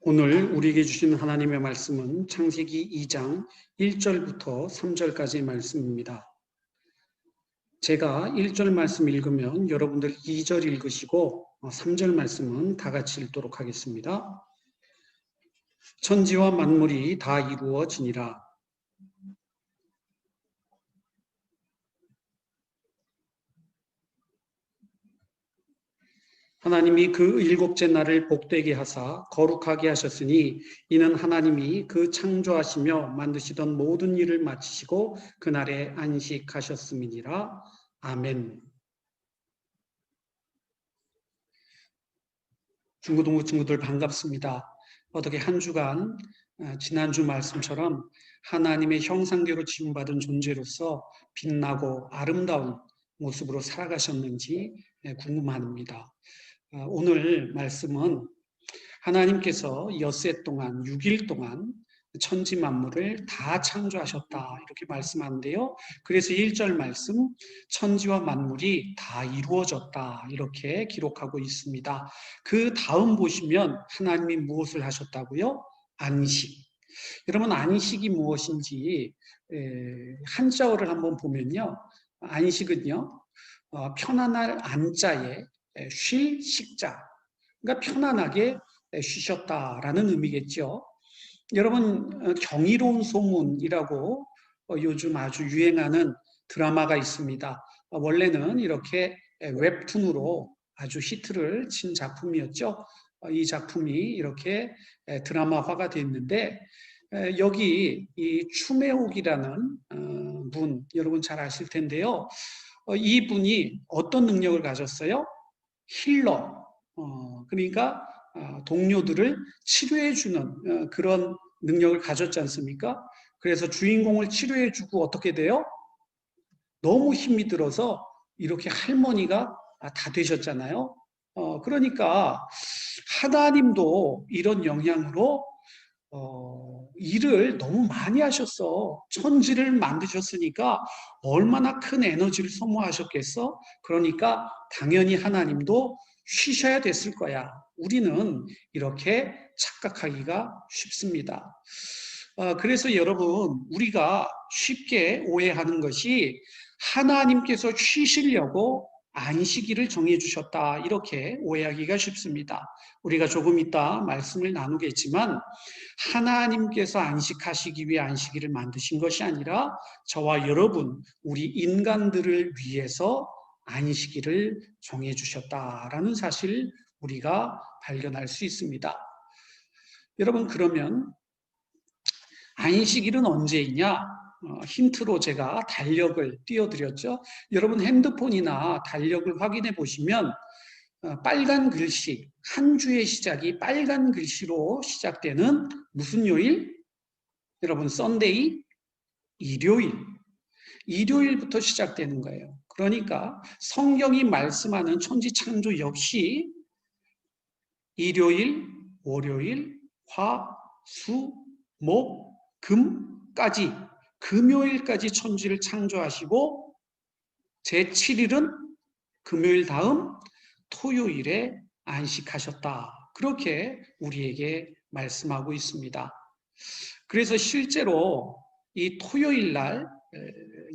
오늘 우리에게 주신 하나님의 말씀은 창세기 2장 1절부터 3절까지의 말씀입니다. 제가 1절 말씀 읽으면 여러분들 2절 읽으시고 3절 말씀은 다 같이 읽도록 하겠습니다. 천지와 만물이 다 이루어지니라. 하나님이 그 일곱째 날을 복되게 하사 거룩하게 하셨으니 이는 하나님이 그 창조하시며 만드시던 모든 일을 마치시고 그날에 안식하셨음이니라. 아멘. 중고등부 친구들 반갑습니다. 어떻게 한 주간 지난주 말씀처럼 하나님의 형상대로 지음받은 존재로서 빛나고 아름다운 모습으로 살아가셨는지 궁금합니다. 오늘 말씀은 하나님께서 엿새 동안 6일 동안 천지 만물을 다 창조하셨다 이렇게 말씀하는데요. 그래서 1절 말씀 천지와 만물이 다 이루어졌다 이렇게 기록하고 있습니다. 그 다음 보시면 하나님이 무엇을 하셨다고요? 안식. 여러분 안식이 무엇인지 한자어를 한번 보면요. 안식은요. 편안할 안자에 쉴 식자. 그러니까 편안하게 쉬셨다라는 의미겠죠. 여러분 경이로운 소문이라고 요즘 아주 유행하는 드라마가 있습니다. 원래는 이렇게 웹툰으로 아주 히트를 친 작품이었죠. 이 작품이 이렇게 드라마화가 됐는데 여기 이 추매옥이라는 분 여러분 잘 아실 텐데요. 이 분이 어떤 능력을 가졌어요? 힐러. 그러니까 동료들을 치료해주는 그런 능력을 가졌지 않습니까? 그래서 주인공을 치료해주고 어떻게 돼요? 너무 힘이 들어서 이렇게 할머니가 다 되셨잖아요. 그러니까 하나님도 이런 영향으로 일을 너무 많이 하셨어. 천지를 만드셨으니까 얼마나 큰 에너지를 소모하셨겠어? 그러니까 당연히 하나님도 쉬셔야 됐을 거야. 우리는 이렇게 착각하기가 쉽습니다. 그래서 여러분, 우리가 쉽게 오해하는 것이 하나님께서 쉬시려고 안식일을 정해주셨다. 이렇게 오해하기가 쉽습니다. 우리가 조금 이따 말씀을 나누겠지만 하나님께서 안식하시기 위해 안식일을 만드신 것이 아니라 저와 여러분, 우리 인간들을 위해서 안식일을 정해주셨다라는 사실 우리가 발견할 수 있습니다. 여러분 그러면 안식일은 언제이냐? 힌트로 제가 달력을 띄워드렸죠. 여러분 핸드폰이나 달력을 확인해 보시면 빨간 글씨, 한 주의 시작이 빨간 글씨로 시작되는 무슨 요일? 여러분 썬데이? 일요일. 일요일부터 시작되는 거예요. 그러니까 성경이 말씀하는 천지 창조 역시 일요일, 월요일, 화, 수, 목, 금까지 금요일까지 천지를 창조하시고 제7일은 금요일 다음 토요일에 안식하셨다. 그렇게 우리에게 말씀하고 있습니다. 그래서 실제로 이 토요일 날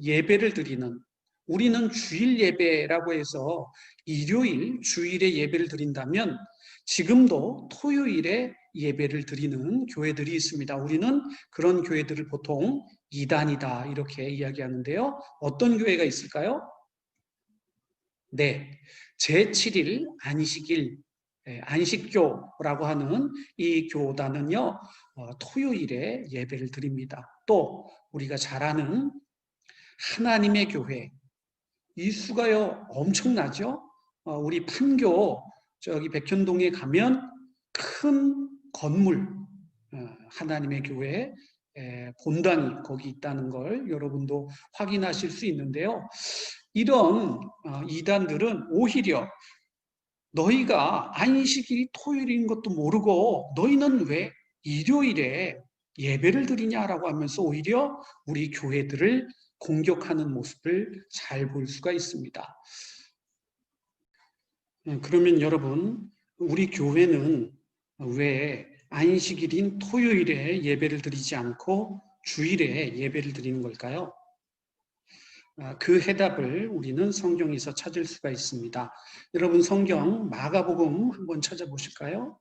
예배를 드리는 우리는 주일 예배라고 해서 일요일 주일에 예배를 드린다면 지금도 토요일에 예배를 드리는 교회들이 있습니다. 우리는 그런 교회들을 보통 이단이다 이렇게 이야기하는데요. 어떤 교회가 있을까요? 네, 제7일 안식일 안식교라고 하는 이 교단은요 토요일에 예배를 드립니다. 또 우리가 잘 아는 하나님의 교회 이 수가요 엄청나죠. 우리 판교 저기 백현동에 가면 큰 건물 하나님의 교회 본당이 거기 있다는 걸 여러분도 확인하실 수 있는데요. 이런 이단들은 오히려 너희가 안식일이 토요일인 것도 모르고 너희는 왜 일요일에 예배를 드리냐라고 하면서 오히려 우리 교회들을 공격하는 모습을 잘 볼 수가 있습니다. 그러면 여러분, 우리 교회는 왜 안식일인 토요일에 예배를 드리지 않고 주일에 예배를 드리는 걸까요? 그 해답을 우리는 성경에서 찾을 수가 있습니다. 여러분 성경 마가복음 한번 찾아보실까요?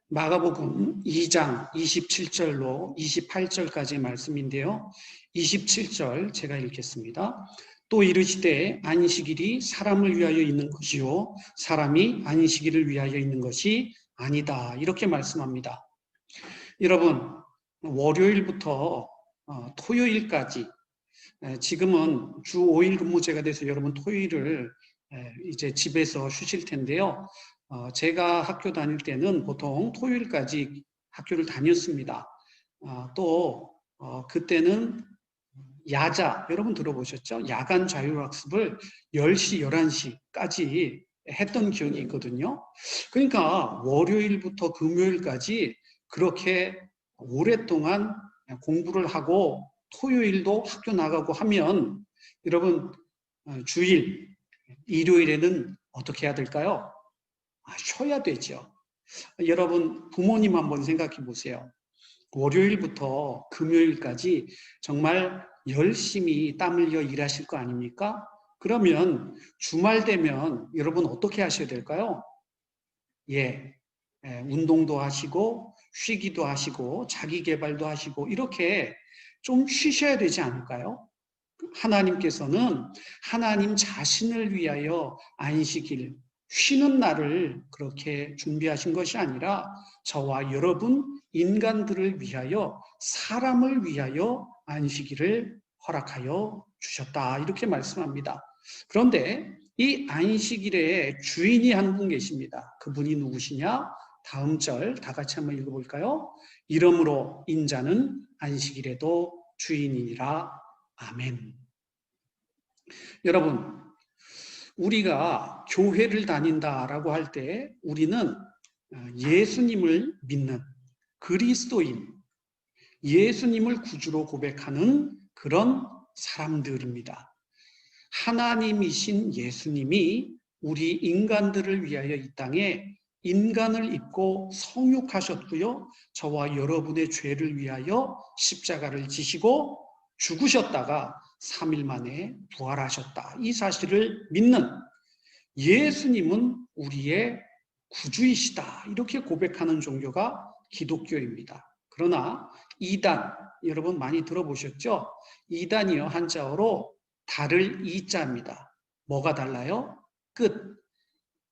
마가복음 2장 27절로 28절까지의 말씀인데요. 27절 제가 읽겠습니다. 또 이르시되 안식일이 사람을 위하여 있는 것이요 사람이 안식일을 위하여 있는 것이 아니다. 이렇게 말씀합니다. 여러분 월요일부터 토요일까지 지금은 주 5일 근무제가 돼서 여러분 토요일을 이제 집에서 쉬실 텐데요. 제가 학교 다닐 때는 보통 토요일까지 학교를 다녔습니다. 또 그때는 야자, 여러분 들어보셨죠? 야간 자율학습을 10시, 11시까지 했던 기억이 있거든요. 그러니까 월요일부터 금요일까지 그렇게 오랫동안 공부를 하고 토요일도 학교 나가고 하면 여러분 주일, 일요일에는 어떻게 해야 될까요? 쉬어야 되죠. 여러분 부모님 한번 생각해 보세요. 월요일부터 금요일까지 정말 열심히 땀 흘려 일하실 거 아닙니까? 그러면 주말 되면 여러분 어떻게 하셔야 될까요? 운동도 하시고 쉬기도 하시고 자기 개발도 하시고 이렇게 좀 쉬셔야 되지 않을까요? 하나님께서는 하나님 자신을 위하여 안식일, 쉬는 날을 그렇게 준비하신 것이 아니라 저와 여러분 인간들을 위하여 사람을 위하여 안식일을 허락하여 주셨다. 이렇게 말씀합니다. 그런데 이 안식일의 주인이 한 분 계십니다. 그분이 누구시냐? 다음 절 다 같이 한번 읽어볼까요? 이러므로 인자는 안식일에도 주인이니라. 아멘. 여러분, 우리가 교회를 다닌다라고 할 때 우리는 예수님을 믿는 그리스도인, 예수님을 구주로 고백하는 그런 사람들입니다. 하나님이신 예수님이 우리 인간들을 위하여 이 땅에 인간을 입고 성육하셨고요. 저와 여러분의 죄를 위하여 십자가를 지시고 죽으셨다가 3일 만에 부활하셨다. 이 사실을 믿는 예수님은 우리의 구주이시다. 이렇게 고백하는 종교가 기독교입니다. 그러나 이단, 여러분 많이 들어보셨죠? 이단이요, 한자어로 달을 이자입니다. 뭐가 달라요? 끝.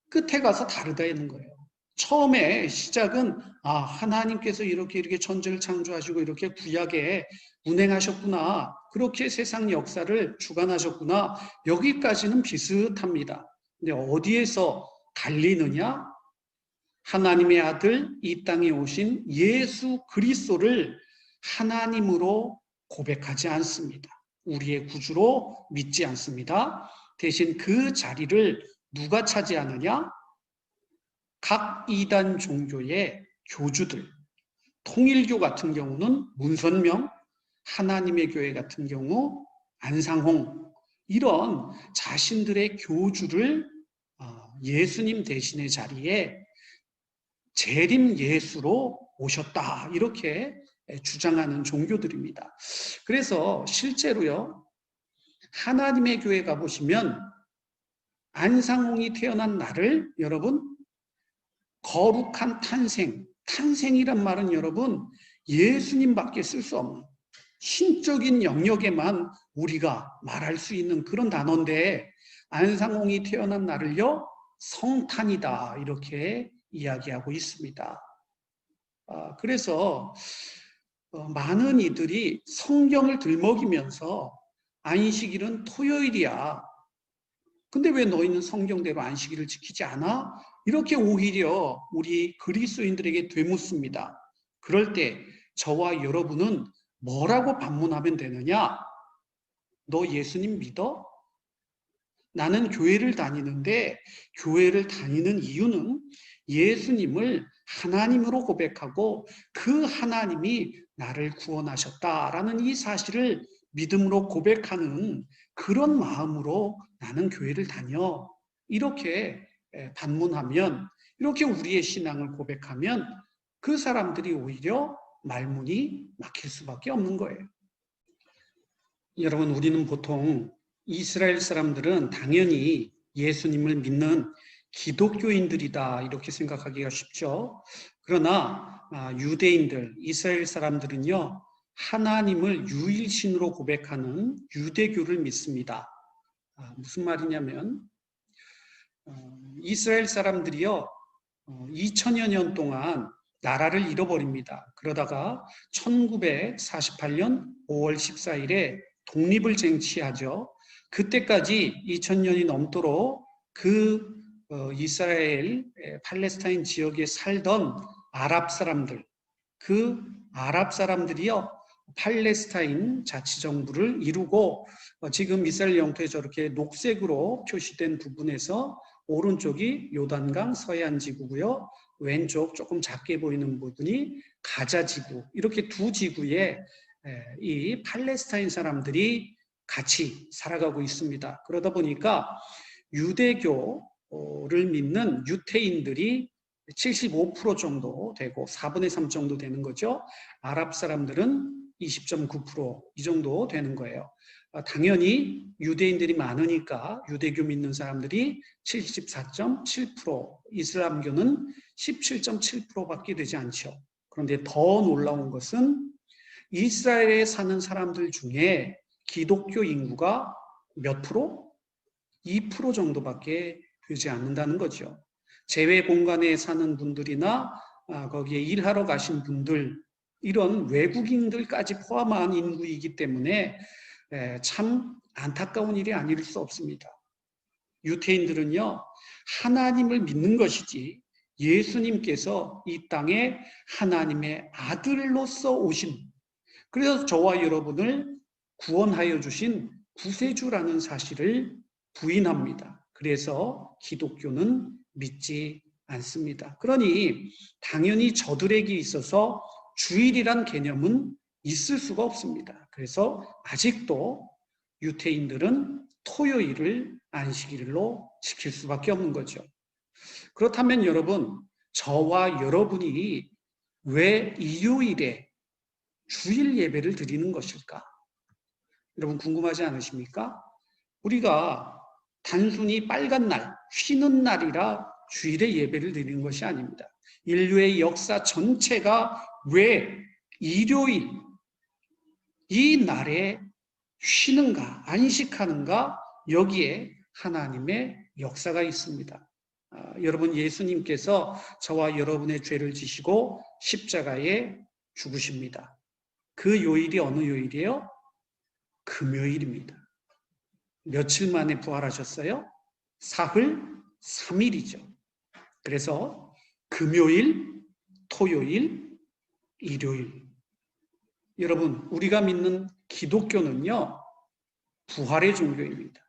끝에 가서 다르다 있는 거예요. 처음에 시작은 하나님께서 이렇게 천지를 창조하시고 이렇게 구약에 운행하셨구나. 그렇게 세상 역사를 주관하셨구나. 여기까지는 비슷합니다. 근데 어디에서 갈리느냐? 하나님의 아들 이 땅에 오신 예수 그리스도를 하나님으로 고백하지 않습니다. 우리의 구주로 믿지 않습니다. 대신 그 자리를 누가 차지하느냐? 각 이단 종교의 교주들, 통일교 같은 경우는 문선명, 하나님의 교회 같은 경우 안상홍, 이런 자신들의 교주를 예수님 대신의 자리에 재림 예수로 오셨다. 이렇게 주장하는 종교들입니다. 그래서 실제로요, 하나님의 교회 가보시면 안상홍이 태어난 날을 여러분 거룩한 탄생, 탄생이란 말은 여러분 예수님밖에 쓸 수 없는 신적인 영역에만 우리가 말할 수 있는 그런 단어인데 안상홍이 태어난 날을요 성탄이다 이렇게 이야기하고 있습니다. 그래서 많은 이들이 성경을 들먹이면서 안식일은 토요일이야. 근데 왜 너희는 성경대로 안식일을 지키지 않아? 이렇게 오히려 우리 그리스도인들에게 되묻습니다. 그럴 때 저와 여러분은 뭐라고 반문하면 되느냐? 너 예수님 믿어? 나는 교회를 다니는데 교회를 다니는 이유는 예수님을 하나님으로 고백하고 그 하나님이 나를 구원하셨다라는 이 사실을 믿음으로 고백하는 그런 마음으로 나는 교회를 다녀. 이렇게 반문하면, 이렇게 우리의 신앙을 고백하면 그 사람들이 오히려 말문이 막힐 수밖에 없는 거예요. 여러분, 우리는 보통 이스라엘 사람들은 당연히 예수님을 믿는 기독교인들이다 이렇게 생각하기가 쉽죠. 그러나 유대인들, 이스라엘 사람들은요, 하나님을 유일신으로 고백하는 유대교를 믿습니다. 무슨 말이냐면 이스라엘 사람들이요 2000여 년 동안 나라를 잃어버립니다. 그러다가 1948년 5월 14일에 독립을 쟁취하죠. 그때까지 2000년이 넘도록 그 이스라엘 팔레스타인 지역에 살던 아랍 사람들, 그 아랍 사람들이요 팔레스타인 자치정부를 이루고 지금 이스라엘 영토에 저렇게 녹색으로 표시된 부분에서 오른쪽이 요단강 서해안 지구고요. 왼쪽 조금 작게 보이는 부분이 가자 지구. 이렇게 두 지구에 이 팔레스타인 사람들이 같이 살아가고 있습니다. 그러다 보니까 유대교를 믿는 유태인들이 75% 정도 되고 4분의 3 정도 되는 거죠. 아랍 사람들은 20.9% 이 정도 되는 거예요. 당연히 유대인들이 많으니까 유대교 믿는 사람들이 74.7%, 이슬람교는 17.7%밖에 되지 않죠. 그런데 더 놀라운 것은 이스라엘에 사는 사람들 중에 기독교 인구가 몇 프로? 2% 정도밖에 되지 않는다는 거죠. 재외 공간에 사는 분들이나 거기에 일하러 가신 분들, 이런 외국인들까지 포함한 인구이기 때문에 참 안타까운 일이 아닐 수 없습니다. 유태인들은요, 하나님을 믿는 것이지 예수님께서 이 땅에 하나님의 아들로서 오신, 그래서 저와 여러분을 구원하여 주신 구세주라는 사실을 부인합니다. 그래서 기독교는 믿지 않습니다. 그러니 당연히 저들에게 있어서 주일이란 개념은 있을 수가 없습니다. 그래서 아직도 유태인들은 토요일을 안식일로 지킬 수밖에 없는 거죠. 그렇다면 여러분, 저와 여러분이 왜 일요일에 주일 예배를 드리는 것일까? 여러분 궁금하지 않으십니까? 우리가 단순히 빨간 날, 쉬는 날이라 주일에 예배를 드리는 것이 아닙니다. 인류의 역사 전체가 왜 일요일, 이 날에 쉬는가, 안식하는가, 여기에 하나님의 역사가 있습니다. 여러분, 예수님께서 저와 여러분의 죄를 지시고 십자가에 죽으십니다. 그 요일이 어느 요일이에요? 금요일입니다. 며칠 만에 부활하셨어요? 사흘 3일이죠. 그래서 금요일, 토요일, 일요일. 여러분, 우리가 믿는 기독교는요, 부활의 종교입니다.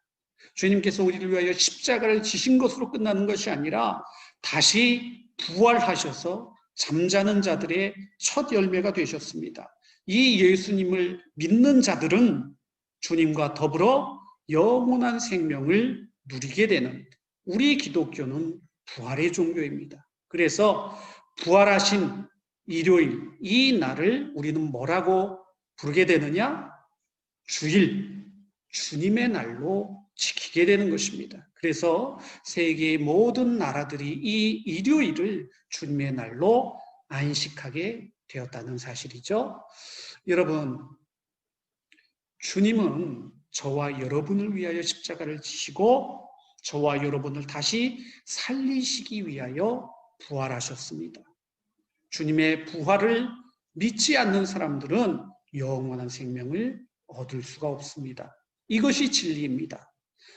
주님께서 우리를 위하여 십자가를 지신 것으로 끝나는 것이 아니라 다시 부활하셔서 잠자는 자들의 첫 열매가 되셨습니다. 이 예수님을 믿는 자들은 주님과 더불어 영원한 생명을 누리게 되는, 우리 기독교는 부활의 종교입니다. 그래서 부활하신 일요일, 이 날을 우리는 뭐라고 부르게 되느냐? 주일, 주님의 날로 지키게 되는 것입니다. 그래서 세계의 모든 나라들이 이 일요일을 주님의 날로 안식하게 되었다는 사실이죠. 여러분, 주님은 저와 여러분을 위하여 십자가를 지시고 저와 여러분을 다시 살리시기 위하여 부활하셨습니다. 주님의 부활을 믿지 않는 사람들은 영원한 생명을 얻을 수가 없습니다. 이것이 진리입니다.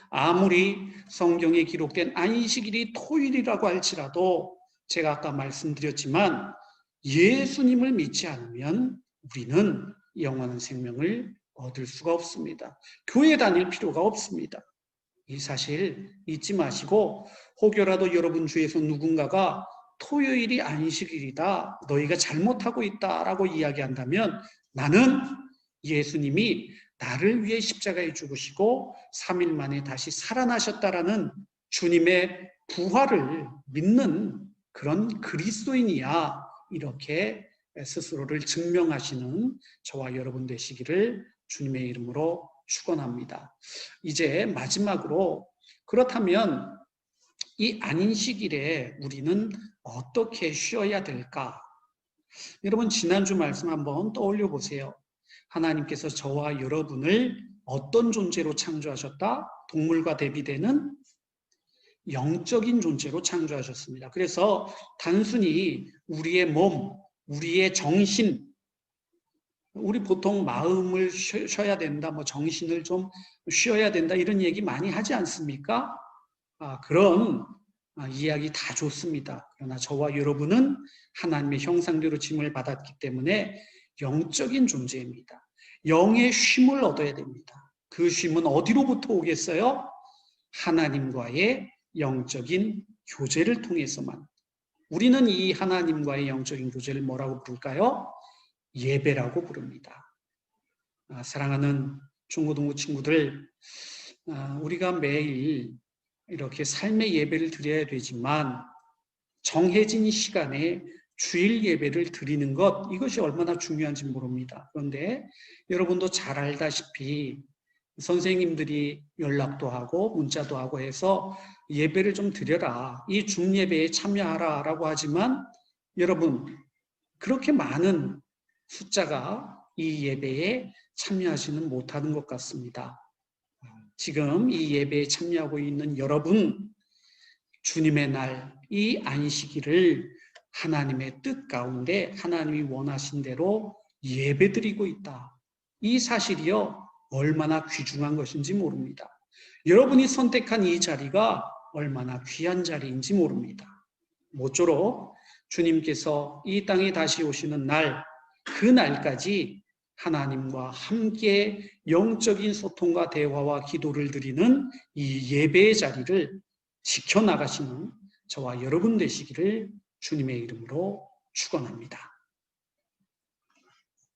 아무리 성경에 기록된 안식일이 토요일이라고 할지라도 제가 아까 말씀드렸지만 예수님을 믿지 않으면 우리는 영원한 생명을 얻을 수가 없습니다. 교회 다닐 필요가 없습니다. 이 사실 잊지 마시고 혹여라도 여러분 중에서 누군가가 토요일이 안식일이다, 너희가 잘못하고 있다라고 이야기한다면 나는 예수님이 나를 위해 십자가에 죽으시고 3일 만에 다시 살아나셨다라는 주님의 부활을 믿는 그런 그리스도인이야, 이렇게 스스로를 증명하시는 저와 여러분 되시기를 주님의 이름으로 축원합니다. 이제 마지막으로 그렇다면 이 안식일에 우리는 어떻게 쉬어야 될까? 여러분 지난주 말씀 한번 떠올려 보세요. 하나님께서 저와 여러분을 어떤 존재로 창조하셨다? 동물과 대비되는 영적인 존재로 창조하셨습니다. 그래서 단순히 우리의 몸, 우리의 정신, 우리 보통 마음을 쉬어야 된다, 뭐 정신을 좀 쉬어야 된다 이런 얘기 많이 하지 않습니까? 그런 이야기 다 좋습니다. 그러나 저와 여러분은 하나님의 형상대로 짐을 받았기 때문에 영적인 존재입니다. 영의 쉼을 얻어야 됩니다. 그 쉼은 어디로부터 오겠어요? 하나님과의 영적인 교제를 통해서만. 우리는 이 하나님과의 영적인 교제를 뭐라고 부를까요? 예배라고 부릅니다. 사랑하는 중고등부 친구들, 우리가 매일 이렇게 삶의 예배를 드려야 되지만 정해진 시간에 주일 예배를 드리는 것, 이것이 얼마나 중요한지 모릅니다. 그런데 여러분도 잘 알다시피 선생님들이 연락도 하고 문자도 하고 해서 예배를 좀 드려라, 이 중예배에 참여하라 라고 하지만 여러분 그렇게 많은 숫자가 이 예배에 참여하지는 못하는 것 같습니다. 지금 이 예배에 참여하고 있는 여러분, 주님의 날, 이 안식일을 하나님의 뜻 가운데 하나님이 원하신 대로 예배드리고 있다. 이 사실이요, 얼마나 귀중한 것인지 모릅니다. 여러분이 선택한 이 자리가 얼마나 귀한 자리인지 모릅니다. 모쪼록 주님께서 이 땅에 다시 오시는 날, 그 날까지 하나님과 함께 영적인 소통과 대화와 기도를 드리는 이 예배의 자리를 지켜나가시는 저와 여러분 되시기를 주님의 이름으로 축원합니다.